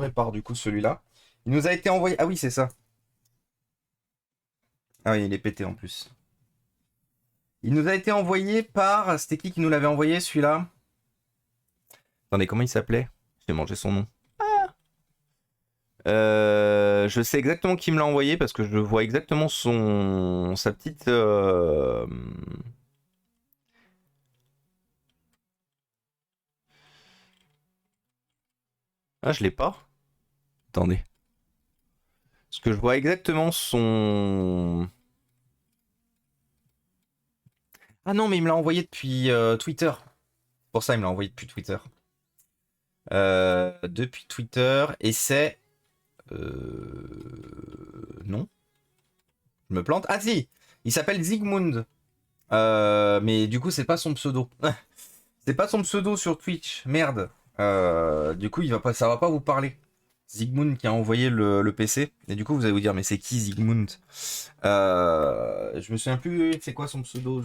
répare du coup celui-là. Il nous a été envoyé. Ah oui, c'est ça. Ah oui, il est pété en plus. Il nous a été envoyé par. C'était qui nous l'avait envoyé celui-là? Attendez, comment il s'appelait? J'ai mangé son nom. Je sais exactement qui me l'a envoyé parce que je vois exactement sa petite. Ah, je l'ai pas. Attendez. Parce que je vois exactement son. Ah non, mais il me l'a envoyé depuis Twitter. Pour ça, il me l'a envoyé depuis Twitter. Depuis Twitter. Et c'est. Non. Je me plante. Ah si. Il s'appelle Zygmunt. Mais du coup, c'est pas son pseudo. C'est pas son pseudo sur Twitch. Merde. Du coup, ça va pas vous parler. Zygmunt qui a envoyé le PC. Et du coup, vous allez vous dire, mais c'est qui Zygmunt? Je me souviens plus, c'est quoi son pseudo.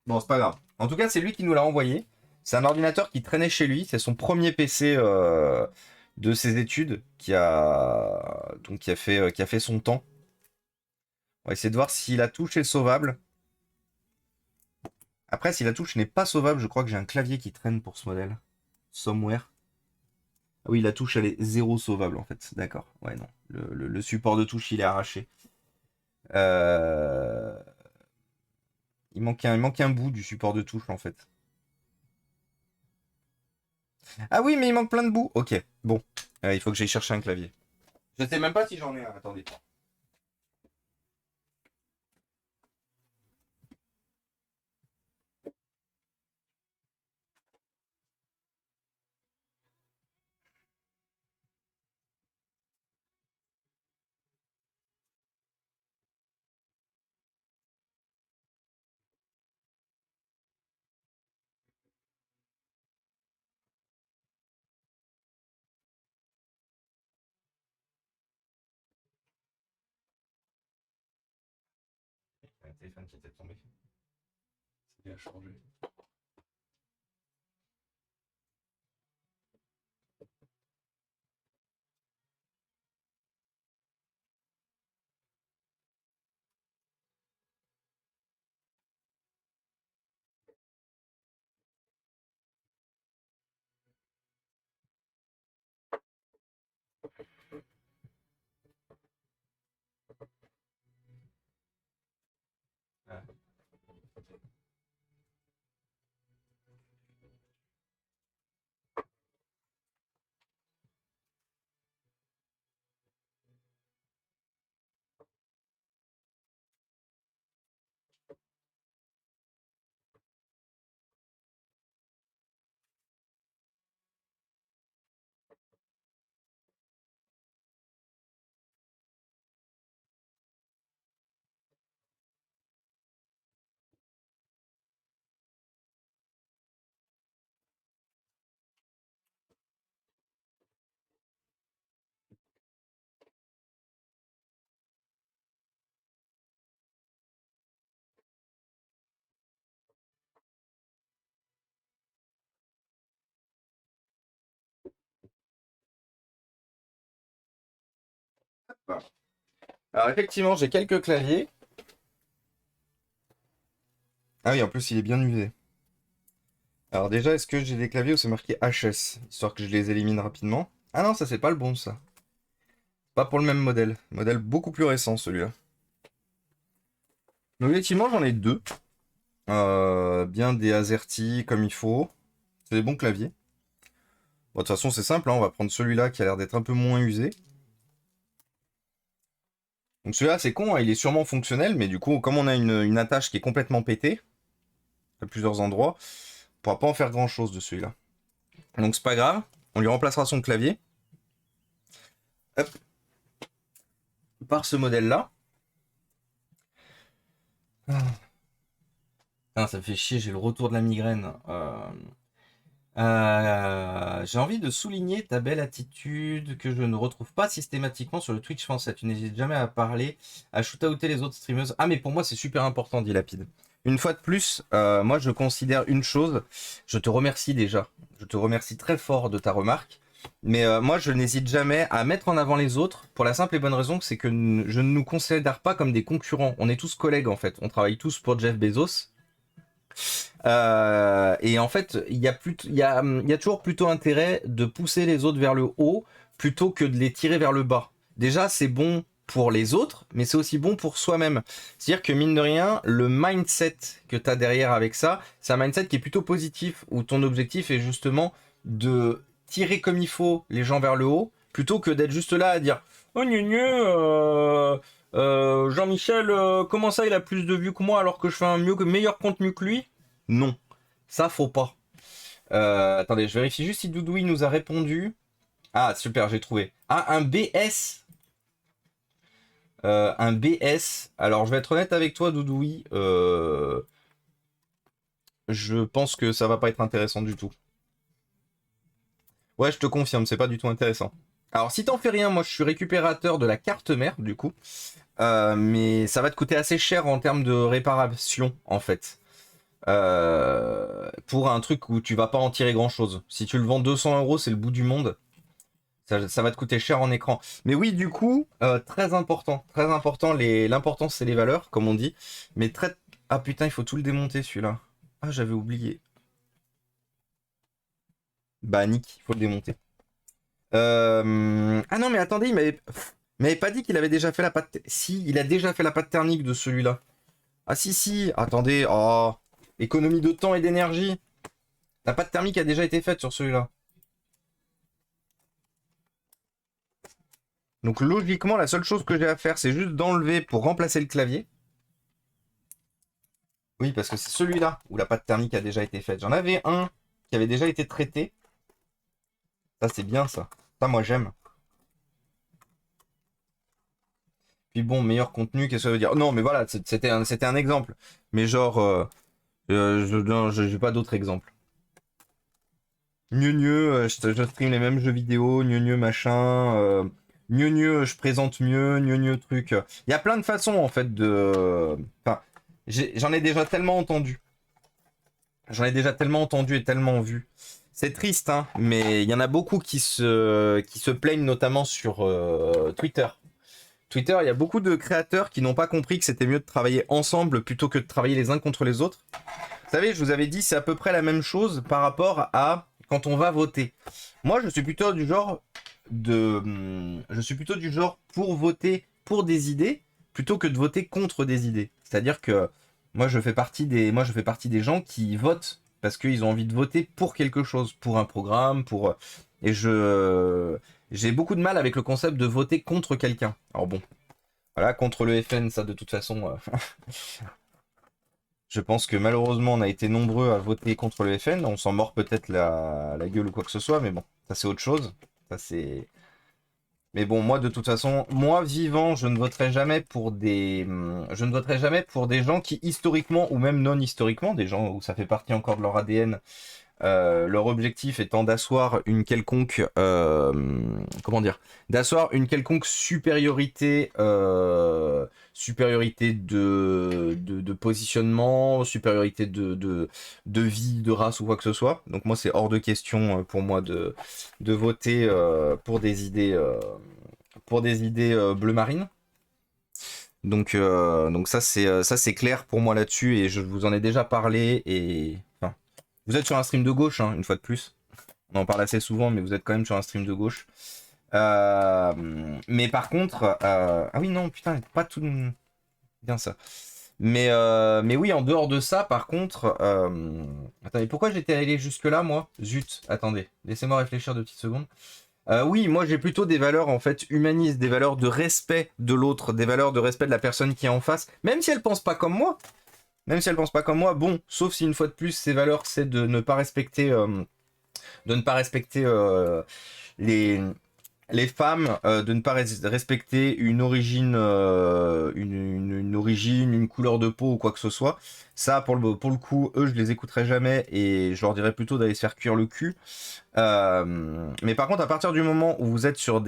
Bon, c'est pas grave. En tout cas, c'est lui qui nous l'a envoyé. C'est un ordinateur qui traînait chez lui. C'est son premier PC de ses études qui a fait son temps. On va essayer de voir si la touche est sauvable. Après, si la touche n'est pas sauvable, je crois que j'ai un clavier qui traîne pour ce modèle. Somewhere. Ah oui, la touche, elle est zéro sauvable en fait. D'accord. Ouais, non. Le support de touche, il est arraché. Euh, il manque un bout du support de touche en fait. Ah oui, mais il manque plein de bouts. Ok, bon. Il faut que j'aille chercher un clavier. Je sais même pas si j'en ai un. Attendez. Un téléphone qui était tombé. C'est bien changé. Ah. Voilà. Alors effectivement, j'ai quelques claviers. Ah oui, en plus, il est bien usé. Alors déjà, est-ce que j'ai des claviers où c'est marqué HS, histoire que je les élimine rapidement? Ah non, ça c'est pas le bon, ça. Pas pour le même modèle. Modèle beaucoup plus récent, celui-là. Donc effectivement, j'en ai deux. Bien des AZERTY comme il faut. C'est des bons claviers. Bon, de toute façon, c'est simple, hein, on va prendre celui-là qui a l'air d'être un peu moins usé. Donc celui-là, c'est con, hein, il est sûrement fonctionnel, mais du coup, comme on a une attache qui est complètement pétée, à plusieurs endroits, on pourra pas en faire grand-chose de celui-là. Donc c'est pas grave, on lui remplacera son clavier. Hop. Par ce modèle-là. Ah, ça me fait chier, j'ai le retour de la migraine. J'ai envie de souligner ta belle attitude que je ne retrouve pas systématiquement sur le Twitch français. Tu n'hésites jamais à parler, à shoot-outer les autres streameuses. Ah, mais pour moi, c'est super important, dit Lapide. Une fois de plus, moi, je considère une chose. Je te remercie déjà. Je te remercie très fort de ta remarque. Mais moi, je n'hésite jamais à mettre en avant les autres pour la simple et bonne raison que c'est que je ne nous considère pas comme des concurrents. On est tous collègues en fait. On travaille tous pour Jeff Bezos. Et en fait, il y a toujours plutôt intérêt de pousser les autres vers le haut plutôt que de les tirer vers le bas. Déjà, c'est bon pour les autres, mais c'est aussi bon pour soi-même. C'est-à-dire que mine de rien, le mindset que tu as derrière avec ça, c'est un mindset qui est plutôt positif, où ton objectif est justement de tirer comme il faut les gens vers le haut, plutôt que d'être juste là à dire « Oh Jean-Michel, comment ça il a plus de vues que moi alors que je fais un meilleur contenu que lui ?» Non, ça faut pas. Attendez, je vérifie juste si Doudoui nous a répondu. Ah, super, j'ai trouvé. Ah, un BS. Un BS. Alors, je vais être honnête avec toi, Doudoui. Je pense que ça va pas être intéressant du tout. Ouais, je te confirme, c'est pas du tout intéressant. Alors, si t'en fais rien, moi, je suis récupérateur de la carte mère, du coup. Mais ça va te coûter assez cher en termes de réparation, en fait. Pour un truc où tu vas pas en tirer grand chose. Si tu le vends 200 euros, c'est le bout du monde. Ça va te coûter cher en écran. Mais oui, du coup, très important. Très important. L'important, c'est les valeurs, comme on dit. Mais très. Ah putain, il faut tout le démonter celui-là. Ah, j'avais oublié. Bah, Nick, il faut le démonter. Ah non, mais attendez, il m'avait pas dit qu'il avait déjà fait la pâte. Si, il a déjà fait la pâte thermique de celui-là. Ah si, si. Attendez. Oh. Économie de temps et d'énergie. La pâte thermique a déjà été faite sur celui-là. Donc logiquement, la seule chose que j'ai à faire, c'est juste d'enlever pour remplacer le clavier. Oui, parce que c'est celui-là où la pâte thermique a déjà été faite. J'en avais un qui avait déjà été traité. Ça, c'est bien ça. Ça, moi, j'aime. Puis bon, meilleur contenu, qu'est-ce que ça veut dire? Non, mais voilà, c'était un exemple. Mais genre, non, j'ai pas d'autres exemples. Je stream les mêmes jeux vidéo, machin. Je présente mieux, truc. Il y a plein de façons en fait de. Enfin, j'en ai déjà tellement entendu. J'en ai déjà tellement entendu et tellement vu. C'est triste, hein, mais il y en a beaucoup qui se plaignent notamment sur Twitter. Twitter, il y a beaucoup de créateurs qui n'ont pas compris que c'était mieux de travailler ensemble plutôt que de travailler les uns contre les autres. Vous savez, je vous avais dit, c'est à peu près la même chose par rapport à quand on va voter. Moi, je suis plutôt du genre pour voter pour des idées plutôt que de voter contre des idées. C'est-à-dire que moi, je fais partie des gens qui votent parce qu'ils ont envie de voter pour quelque chose, pour un programme, et j'ai beaucoup de mal avec le concept de voter contre quelqu'un. Alors bon, voilà, contre le FN, ça de toute façon. Je pense que malheureusement, on a été nombreux à voter contre le FN. On s'en mord peut-être la gueule ou quoi que ce soit, mais bon, ça c'est autre chose. Ça c'est. Mais bon, moi de toute façon, moi vivant, je ne voterai jamais pour des gens qui historiquement ou même non historiquement, des gens où ça fait partie encore de leur ADN, leur objectif étant d'asseoir une quelconque, comment dire, d'asseoir une quelconque supériorité, supériorité de positionnement, supériorité de vie, de race ou quoi que ce soit. Donc moi, c'est hors de question pour moi de voter pour des idées bleu marine. Donc ça c'est clair pour moi là-dessus et je vous en ai déjà parlé et enfin, vous êtes sur un stream de gauche, hein, une fois de plus. On en parle assez souvent, mais vous êtes quand même sur un stream de gauche. Mais par contre, ah oui, non, putain, pas tout bien ça. Mais oui, en dehors de ça, par contre, attendez, pourquoi j'étais allé jusque-là, moi? Zut, attendez, laissez-moi réfléchir 2 petites secondes. Oui, moi j'ai plutôt des valeurs en fait humanistes, des valeurs de respect de l'autre, des valeurs de respect de la personne qui est en face, même si elle pense pas comme moi. Même si elle pense pas comme moi, bon, sauf si une fois de plus, ces valeurs, c'est de ne pas respecter, les, les femmes, de ne pas respecter une origine, une origine, une couleur de peau ou quoi que ce soit. Ça, pour le coup, eux, je les écouterai jamais et je leur dirais plutôt d'aller se faire cuire le cul. Mais par contre, à partir du moment où vous êtes sur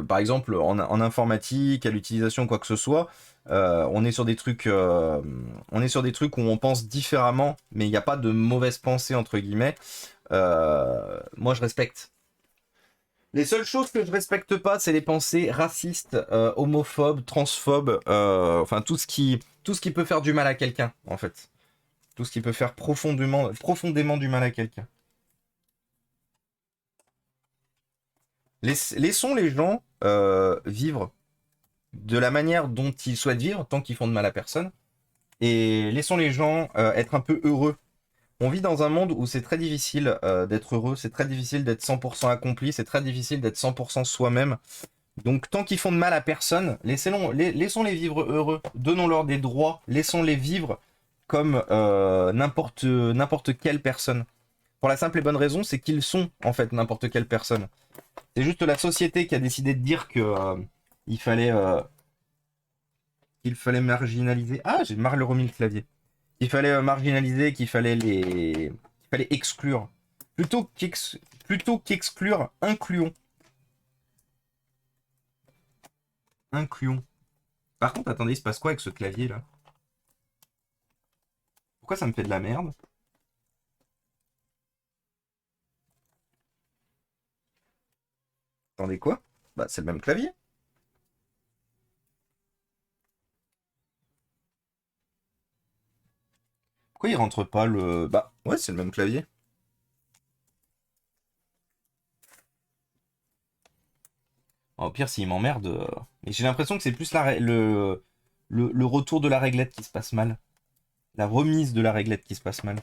par exemple, en informatique, à l'utilisation, quoi que ce soit, on est sur des trucs, où on pense différemment, mais il n'y a pas de mauvaise pensée entre guillemets. Moi, je respecte. Les seules choses que je respecte pas, c'est les pensées racistes, homophobes, transphobes, enfin tout ce qui peut faire du mal à quelqu'un, en fait. Tout ce qui peut faire profondément du mal à quelqu'un. Laissons les gens vivre de la manière dont ils souhaitent vivre, tant qu'ils font de mal à personne. Et laissons les gens être un peu heureux. On vit dans un monde où c'est très difficile d'être heureux, c'est très difficile d'être 100% accompli, c'est très difficile d'être 100% soi-même. Donc tant qu'ils font de mal à personne, laissons-les vivre heureux, donnons-leur des droits, laissons-les vivre comme n'importe quelle personne. Pour la simple et bonne raison, c'est qu'ils sont en fait n'importe quelle personne. C'est juste la société qui a décidé de dire que il fallait qu'il fallait marginaliser. Ah, j'ai mal remis le clavier. Il fallait marginaliser, qu'il fallait exclure. Plutôt qu'exclure, incluons. Incluons. Par contre, attendez, il se passe quoi avec ce clavier là? Pourquoi ça me fait de la merde? Attendez quoi? Bah c'est le même clavier. Pourquoi il rentre pas le... Bah ouais, c'est le même clavier. Au pire, s'il m'emmerde... Mais j'ai l'impression que c'est plus le retour de la réglette qui se passe mal. La remise de la réglette qui se passe mal.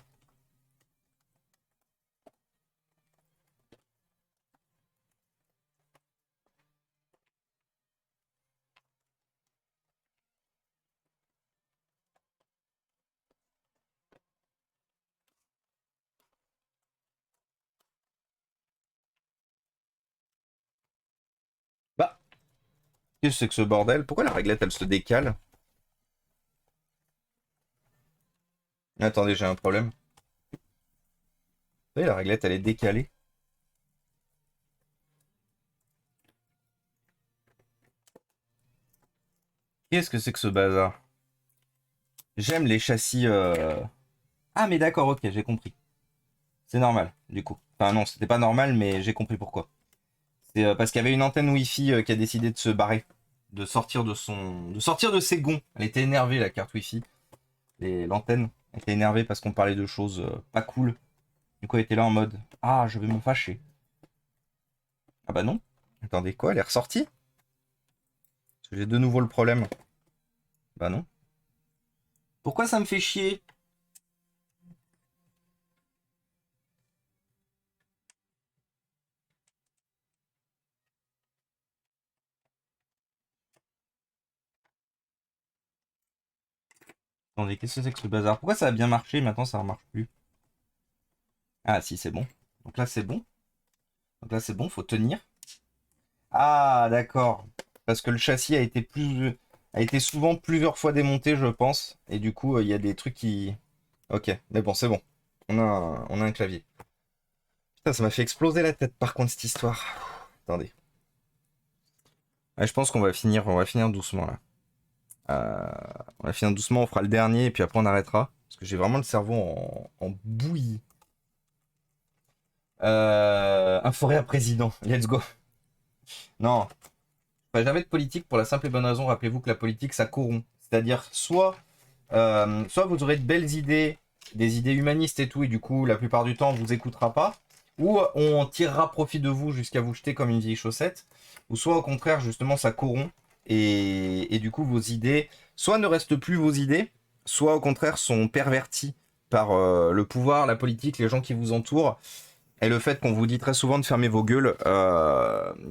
Bah, qu'est-ce que c'est que ce bordel? Pourquoi la réglette, elle se décale? Attendez, j'ai un problème. Vous voyez, la réglette, elle est décalée. Qu'est-ce que c'est que ce bazar? J'aime les châssis... Ah, mais d'accord, ok, j'ai compris. C'est normal, du coup. Enfin non, c'était pas normal, mais j'ai compris pourquoi. C'est parce qu'il y avait une antenne Wi-Fi qui a décidé de se barrer, de sortir de ses gonds. Elle était énervée, la carte Wi-Fi. L'antenne était énervée parce qu'on parlait de choses pas cool. Du coup, elle était là en mode, ah, je vais me fâcher. Ah bah non. Attendez, quoi? Elle est ressortie? Parce que j'ai de nouveau le problème. Bah non. Pourquoi ça me fait chier? Attendez, qu'est-ce que c'est que ce bazar? Pourquoi ça a bien marché, maintenant ça ne marche plus? Ah si, c'est bon. Donc là, c'est bon. Donc là, c'est bon, faut tenir. Ah, d'accord. Parce que le châssis a été souvent plusieurs fois démonté, je pense. Et du coup, il y a des trucs qui... Ok, mais bon, c'est bon. On a un clavier. Putain, ça m'a fait exploser la tête, par contre, cette histoire. Attendez. Ouais, je pense on va finir doucement, là. On va finir doucement, on fera le dernier, et puis après, on arrêtera. Parce que j'ai vraiment le cerveau en bouillie. Un forêt à président. Let's go. Non, pas jamais de politique pour la simple et bonne raison. Rappelez-vous que la politique, ça corrompt. C'est-à-dire, soit vous aurez de belles idées, des idées humanistes et tout, et du coup, la plupart du temps, on vous écoutera pas, ou on tirera profit de vous jusqu'à vous jeter comme une vieille chaussette, ou soit au contraire, justement, ça corrompt, et du coup, vos idées, soit ne restent plus vos idées, soit au contraire sont perverties par le pouvoir, la politique, les gens qui vous entourent, et le fait qu'on vous dit très souvent de fermer vos gueules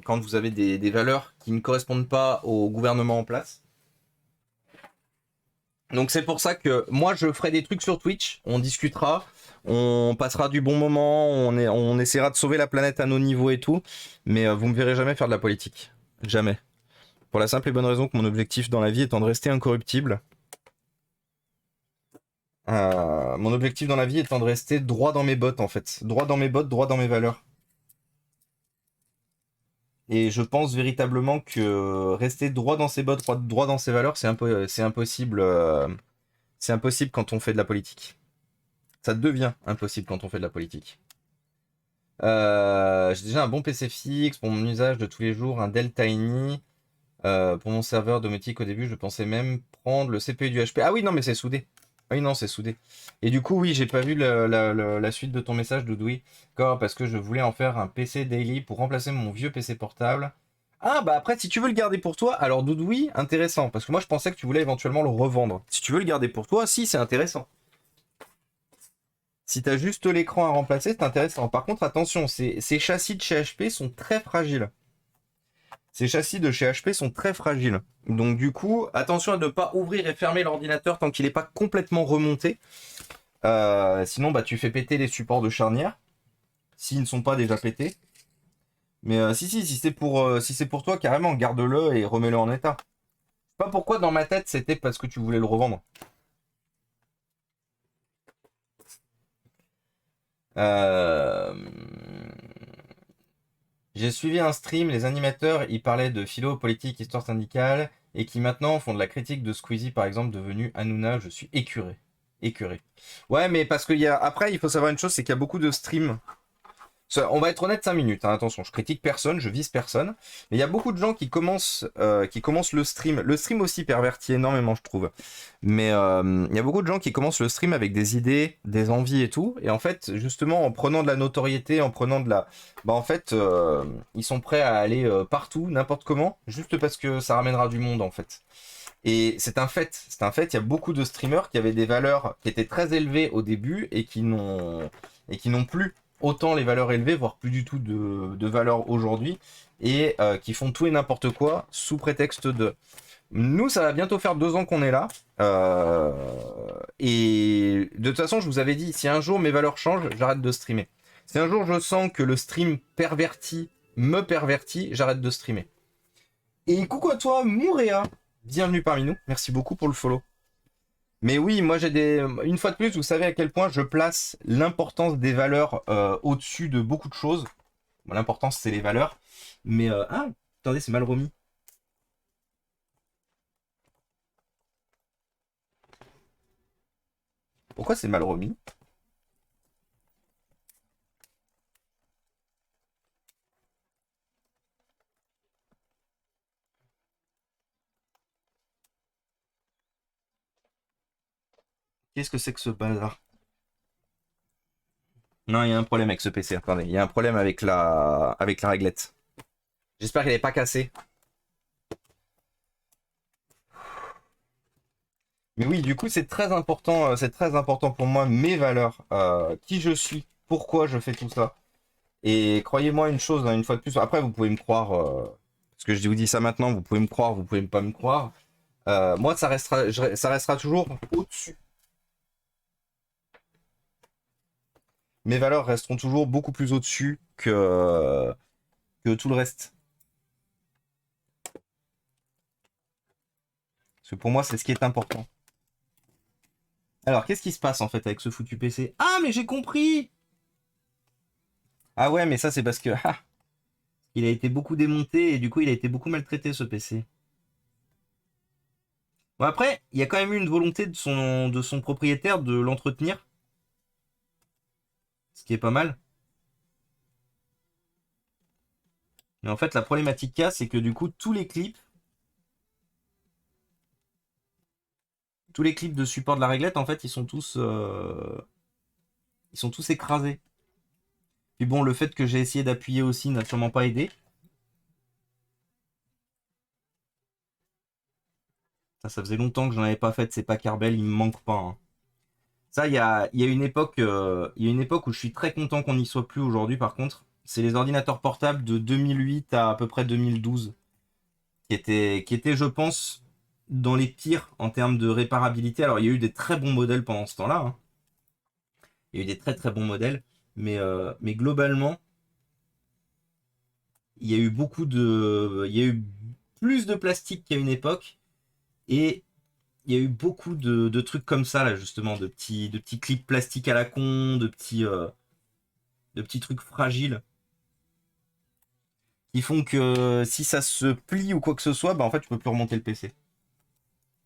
quand vous avez des valeurs qui ne correspondent pas au gouvernement en place. Donc c'est pour ça que moi je ferai des trucs sur Twitch, on discutera, on passera du bon moment, on essaiera de sauver la planète à nos niveaux et tout, mais vous me verrez jamais faire de la politique. Jamais. Pour la simple et bonne raison que mon objectif dans la vie étant de rester incorruptible. Mon objectif dans la vie étant de rester droit dans mes bottes en fait. Droit dans mes bottes, droit dans mes valeurs. Et je pense véritablement que rester droit dans ses bottes, droit dans ses valeurs, c'est impossible. C'est impossible quand on fait de la politique. Ça devient impossible quand on fait de la politique. J'ai déjà un bon PC fixe pour mon usage de tous les jours, un Dell Tiny. Pour mon serveur domotique au début, je pensais même prendre le CPU du HP. Ah oui, non, mais c'est soudé. Ah oui, non, c'est soudé. Et du coup, oui, j'ai pas vu la suite de ton message, Doudoui. D'accord, parce que je voulais en faire un PC daily pour remplacer mon vieux PC portable. Ah, bah après, si tu veux le garder pour toi, alors Doudoui, intéressant. Parce que moi, je pensais que tu voulais éventuellement le revendre. Si tu veux le garder pour toi, si, c'est intéressant. Si t'as juste l'écran à remplacer, c'est intéressant. Par contre, attention, ces châssis de chez HP sont très fragiles. Ces châssis de chez HP sont très fragiles. Donc du coup, attention à ne pas ouvrir et fermer l'ordinateur tant qu'il n'est pas complètement remonté. Sinon, bah, tu fais péter les supports de charnière, s'ils ne sont pas déjà pétés. Mais si c'est pour toi, carrément, garde-le et remets-le en état. Pas pourquoi dans ma tête c'était parce que tu voulais le revendre. Euh, J'ai suivi un stream, les animateurs y parlaient de philo, politique, histoire syndicale, et qui maintenant font de la critique de Squeezie, par exemple, devenu Hanouna. Je suis écœuré. Écœuré. Ouais, mais parce qu'il y a. Après, il faut savoir une chose, c'est qu'il y a beaucoup de streams. On va être honnête 5 minutes, hein, attention, je critique personne, je vise personne. Mais il y a beaucoup de gens qui commencent le stream. Le stream aussi pervertit énormément, je trouve. Mais il y a beaucoup de gens qui commencent le stream avec des idées, des envies et tout. Et en fait, justement, en prenant de la notoriété, en prenant de la. Bah, en fait, ils sont prêts à aller partout, n'importe comment, juste parce que ça ramènera du monde, en fait. Et c'est un fait, il y a beaucoup de streamers qui avaient des valeurs qui étaient très élevées au début et qui n'ont plus autant les valeurs élevées, voire plus du tout de valeur aujourd'hui, et qui font tout et n'importe quoi sous prétexte de. Nous, ça va bientôt faire 2 ans qu'on est là. euh, et de toute façon, je vous avais dit, si un jour mes valeurs changent, j'arrête de streamer. Si un jour je sens que le stream me pervertit, j'arrête de streamer. Et coucou à toi, Mouréa. Bienvenue parmi nous. Merci beaucoup pour le follow. Mais oui, moi j'ai des. Une fois de plus, vous savez à quel point je place l'importance des valeurs au-dessus de beaucoup de choses. Bon, l'importance, c'est les valeurs. Mais. Ah, attendez, c'est mal remis. Pourquoi c'est mal remis? Qu'est-ce que c'est que ce bazar? Non, il y a un problème avec ce PC. Attendez, il y a un problème avec la réglette. J'espère qu'elle n'est pas cassée. Mais oui, du coup, c'est très important pour moi, mes valeurs, qui je suis, pourquoi je fais tout ça. Et croyez-moi une chose, hein, une fois de plus, après vous pouvez me croire, parce que je vous dis ça maintenant, vous pouvez me croire, vous pouvez pas me croire. Moi, ça restera toujours au-dessus. Mes valeurs resteront toujours beaucoup plus au-dessus que tout le reste. Parce que pour moi, c'est ce qui est important. Alors, qu'est-ce qui se passe en fait avec ce foutu PC? Ah, mais j'ai compris! Ah ouais, mais ça, c'est parce que ah, il a été beaucoup démonté et du coup, il a été beaucoup maltraité ce PC. Bon, après, il y a quand même eu une volonté de son propriétaire de l'entretenir, ce qui est pas mal. Mais en fait, la problématique qu'il y a, c'est que du coup, tous les clips de support de la réglette, en fait, ils sont tous écrasés. Puis bon, le fait que j'ai essayé d'appuyer aussi n'a sûrement pas aidé. Ça faisait longtemps que j'en avais pas fait, c'est pas Carbel, il me manque pas, hein. Ça, il y a une époque, il y a une époque où je suis très content qu'on n'y soit plus aujourd'hui, par contre. C'est les ordinateurs portables de 2008 à peu près 2012, qui étaient, je pense, dans les pires en termes de réparabilité. Alors, il y a eu des très bons modèles pendant ce temps-là, hein. Il y a eu des très très bons modèles, mais globalement, il y a eu il y a eu plus de plastique qu'à une époque, et il y a eu beaucoup de trucs comme ça là justement, de petits clips plastiques à la con, de petits trucs fragiles qui font que si ça se plie ou quoi que ce soit, bah en fait tu peux plus remonter le PC.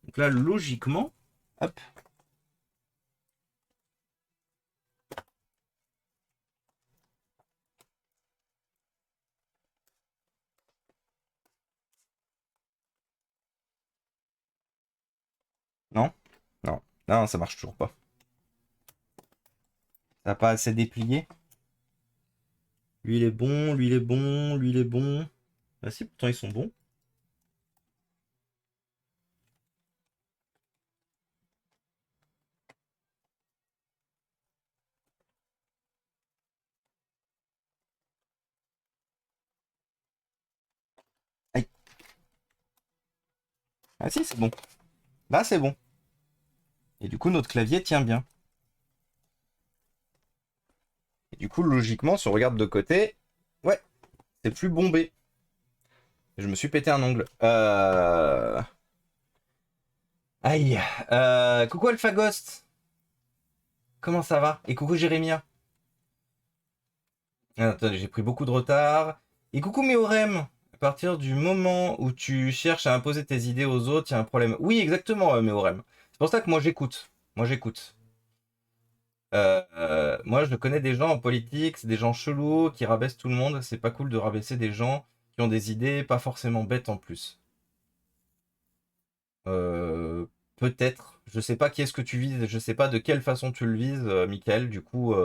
Donc là logiquement, hop, Non, ça marche toujours pas. Ça n'a pas assez déplié. Lui, il est bon, lui, il est bon, lui, il est bon. Ah si, pourtant, ils sont bons. Aïe. Ah si, c'est bon. Là, c'est bon. Et du coup, notre clavier tient bien. Et du coup, logiquement, si on regarde de côté, ouais, c'est plus bombé. Je me suis pété un ongle. Aïe. Coucou Alpha Ghost. Comment ça va? Et coucou Jérémia. Ah, attendez, j'ai pris beaucoup de retard. Et coucou Méorem. À partir du moment où tu cherches à imposer tes idées aux autres, il y a un problème. Oui, exactement, Méorem. C'est pour ça que moi j'écoute. Moi j'écoute. Moi je connais des gens en politique, c'est des gens chelous qui rabaissent tout le monde. C'est pas cool de rabaisser des gens qui ont des idées pas forcément bêtes en plus. Euh, Peut-être. Je sais pas qui est-ce que tu vises, je sais pas de quelle façon tu le vises, Michael. Du coup,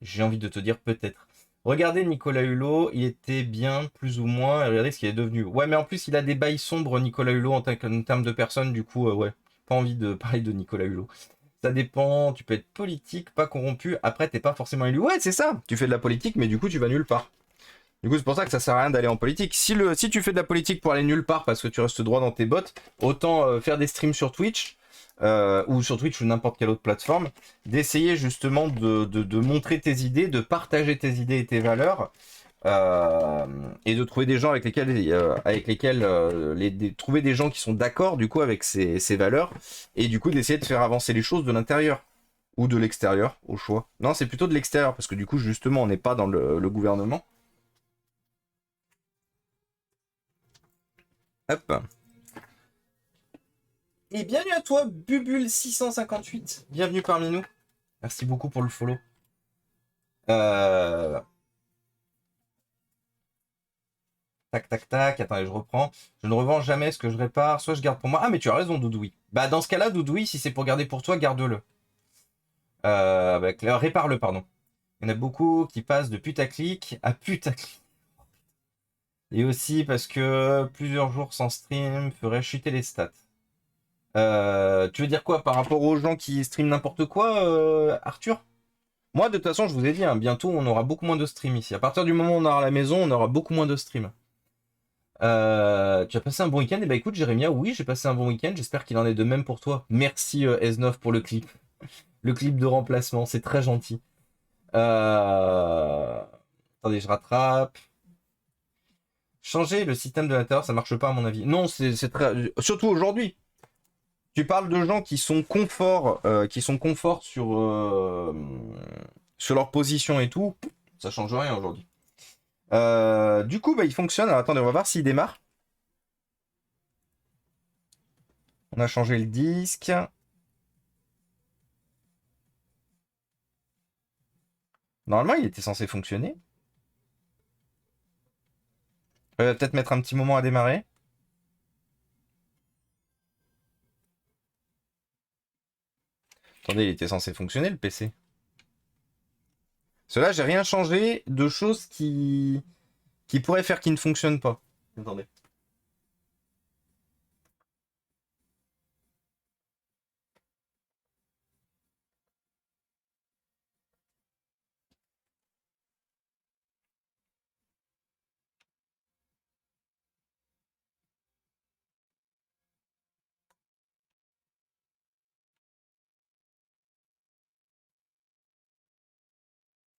j'ai envie de te dire peut-être. Regardez Nicolas Hulot, il était bien, plus ou moins, et regardez ce qu'il est devenu. Ouais, mais en plus, il a des bails sombres, Nicolas Hulot, en termes de personne, du coup, ouais, pas envie de parler de Nicolas Hulot. Ça dépend, tu peux être politique, pas corrompu, après, t'es pas forcément élu. Ouais, c'est ça, tu fais de la politique, mais du coup, tu vas nulle part. Du coup, c'est pour ça que ça sert à rien d'aller en politique. Si tu fais de la politique pour aller nulle part parce que tu restes droit dans tes bottes, autant faire des streams sur Twitch, ou sur Twitch ou n'importe quelle autre plateforme, d'essayer justement de montrer tes idées, de partager tes idées et tes valeurs, et de trouver des gens trouver des gens qui sont d'accord du coup avec ces valeurs, et du coup d'essayer de faire avancer les choses de l'intérieur. Ou de l'extérieur, au choix. Non, c'est plutôt de l'extérieur, parce que du coup, justement, on n'est pas dans le gouvernement. Hop. Et bienvenue à toi, Bubule658. Bienvenue parmi nous. Merci beaucoup pour le follow. Euh... Tac, tac, tac. Attendez, je reprends. Je ne revends jamais ce que je répare. Soit je garde pour moi. Ah, mais tu as raison, Doudoui. Bah, dans ce cas-là, Doudoui, si c'est pour garder pour toi, garde-le. Répare-le, pardon. Il y en a beaucoup qui passent de putaclic à putaclic. Et aussi parce que plusieurs jours sans stream ferait chuter les stats. Tu veux dire quoi par rapport aux gens qui streament n'importe quoi, Arthur? Moi, de toute façon, je vous ai dit, hein, bientôt, on aura beaucoup moins de streams ici. À partir du moment où on aura la maison, on aura beaucoup moins de streams. Tu as passé un bon week-end? Eh ben écoute, Jérémia, oui, j'ai passé un bon week-end. J'espère qu'il en est de même pour toi. Merci, S9, pour le clip. Le clip de remplacement, c'est très gentil. Attendez, je rattrape. Changer le système de l'intérieur, ça marche pas à mon avis. Non, c'est très... Surtout aujourd'hui. Tu parles de gens qui sont confort sur leur position et tout. Ça change rien aujourd'hui. Du coup, bah, il fonctionne. Alors, attendez, on va voir s'il démarre. On a changé le disque. Normalement, il était censé fonctionner. Peut-être mettre un petit moment à démarrer. Attendez, il était censé fonctionner le PC. Cela, j'ai rien changé de choses qui pourraient faire qu'il ne fonctionne pas. Attendez.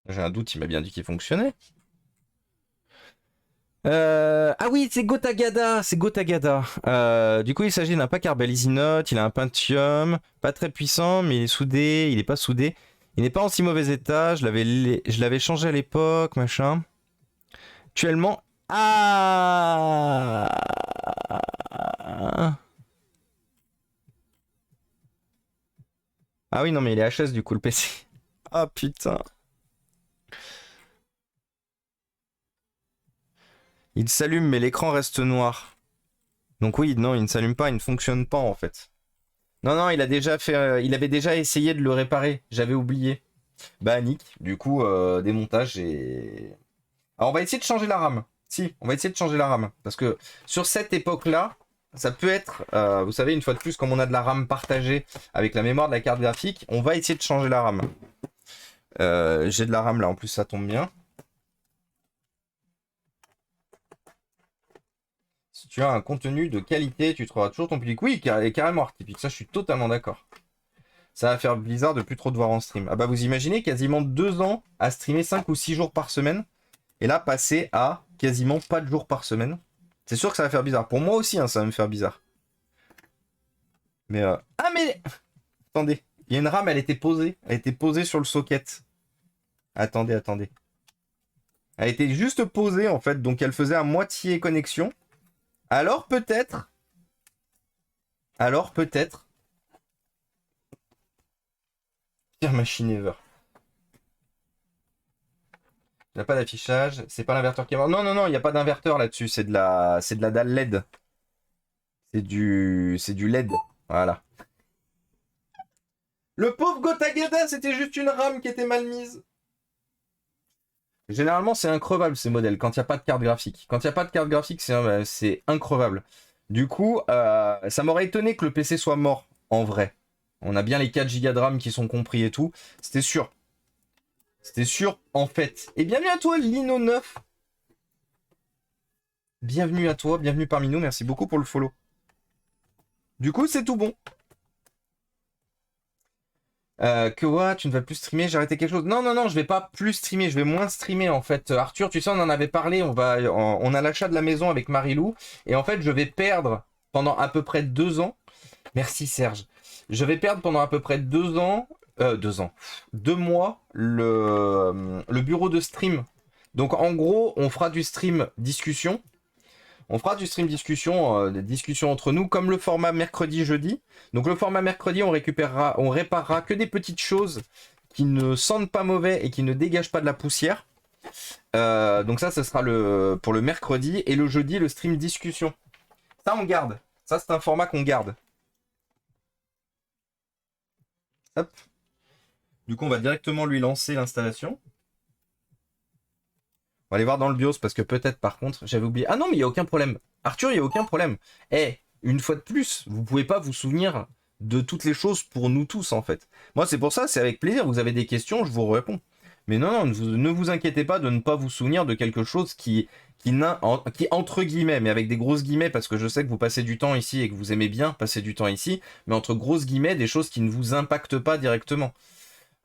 J'ai un doute, il m'a bien dit qu'il fonctionnait. Ah oui, c'est Gotagada, c'est Gotagada. Du coup, il s'agit d'un pack Arbel Easy Note, il a un Pentium, pas très puissant, mais il est soudé, il est pas soudé. Il n'est pas en si mauvais état, je l'avais changé à l'époque, machin. Actuellement... Ah. Ah oui, non, mais il est HS du coup, le PC. Ah putain. Il s'allume, mais l'écran reste noir. Donc oui, non, il ne s'allume pas, il ne fonctionne pas en fait. Non, non, il a déjà fait, il avait déjà essayé de le réparer. J'avais oublié. Bah, Nick, du coup, démontage et... Alors, on va essayer de changer la RAM. Si, on va essayer de changer la RAM. Parce que sur cette époque-là, ça peut être, vous savez, une fois de plus, comme on a de la RAM partagée avec la mémoire de la carte graphique, on va essayer de changer la RAM. J'ai de la RAM là, en plus ça tombe bien. Si tu as un contenu de qualité, tu trouveras toujours ton public. Oui, carrément artifique, ça je suis totalement d'accord. Ça va faire bizarre de plus trop te voir en stream. Ah bah vous imaginez quasiment 2 ans à streamer 5 ou 6 jours par semaine. Et là passer à quasiment pas de jours par semaine. C'est sûr que ça va faire bizarre. Pour moi aussi, hein, ça va me faire bizarre. Mais ah mais attendez, il y a une RAM, elle était posée. Elle était posée sur le socket. Attendez, attendez. Elle était juste posée en fait, donc elle faisait à moitié connexion. Alors peut-être. Alors peut-être. Pire machine ever. Il n'y a pas d'affichage. C'est pas l'inverteur qui est mort. Non, non, non, il n'y a pas d'inverteur là-dessus. C'est de la dalle LED. C'est du LED. Voilà. Le pauvre Gotagada, c'était juste une RAM qui était mal mise. Généralement, c'est increvable ces modèles quand il n'y a pas de carte graphique. Quand il n'y a pas de carte graphique, c'est increvable. Du coup, ça m'aurait étonné que le PC soit mort, en vrai. On a bien les 4 Go de RAM qui sont compris et tout. C'était sûr. C'était sûr, en fait. Et bienvenue à toi, Lino9. Bienvenue à toi, bienvenue parmi nous. Merci beaucoup pour le follow. Du coup, c'est tout bon. Que ouais, tu ne vas plus streamer, j'ai arrêté quelque chose. Non, non, non, je vais pas plus streamer, je vais moins streamer en fait. Arthur, tu sais, on en avait parlé, on a l'achat de la maison avec Marilou, et en fait, je vais perdre pendant à peu près 2 ans. Merci Serge. Je vais perdre pendant à peu près 2 ans, 2 mois, le bureau de stream. Donc en gros, on fera du stream discussion. On fera du stream discussion, des discussions entre nous, comme le format mercredi-jeudi. Donc le format mercredi, on réparera que des petites choses qui ne sentent pas mauvais et qui ne dégagent pas de la poussière. Donc ça, ce sera pour le mercredi. Et le jeudi, le stream discussion. Ça, on garde. Ça, c'est un format qu'on garde. Hop. Du coup, on va directement lui lancer l'installation. On va aller voir dans le BIOS parce que peut-être par contre j'avais oublié. Ah non mais il n'y a aucun problème. Arthur, il n'y a aucun problème. Eh, une fois de plus, vous pouvez pas vous souvenir de toutes les choses pour nous tous en fait. Moi c'est pour ça, c'est avec plaisir. Vous avez des questions, je vous réponds. Mais non, ne vous inquiétez pas de ne pas vous souvenir de quelque chose qui entre guillemets, mais avec des grosses guillemets parce que je sais que vous passez du temps ici et que vous aimez bien passer du temps ici, mais entre grosses guillemets, des choses qui ne vous impactent pas directement.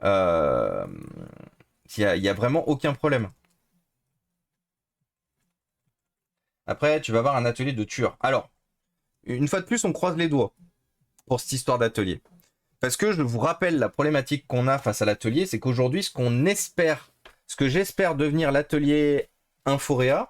Il y a vraiment aucun problème. Après, tu vas avoir un atelier de tueur. Alors, une fois de plus, on croise les doigts pour cette histoire d'atelier. Parce que je vous rappelle la problématique qu'on a face à l'atelier, c'est qu'aujourd'hui, ce que j'espère devenir l'atelier Inforéa,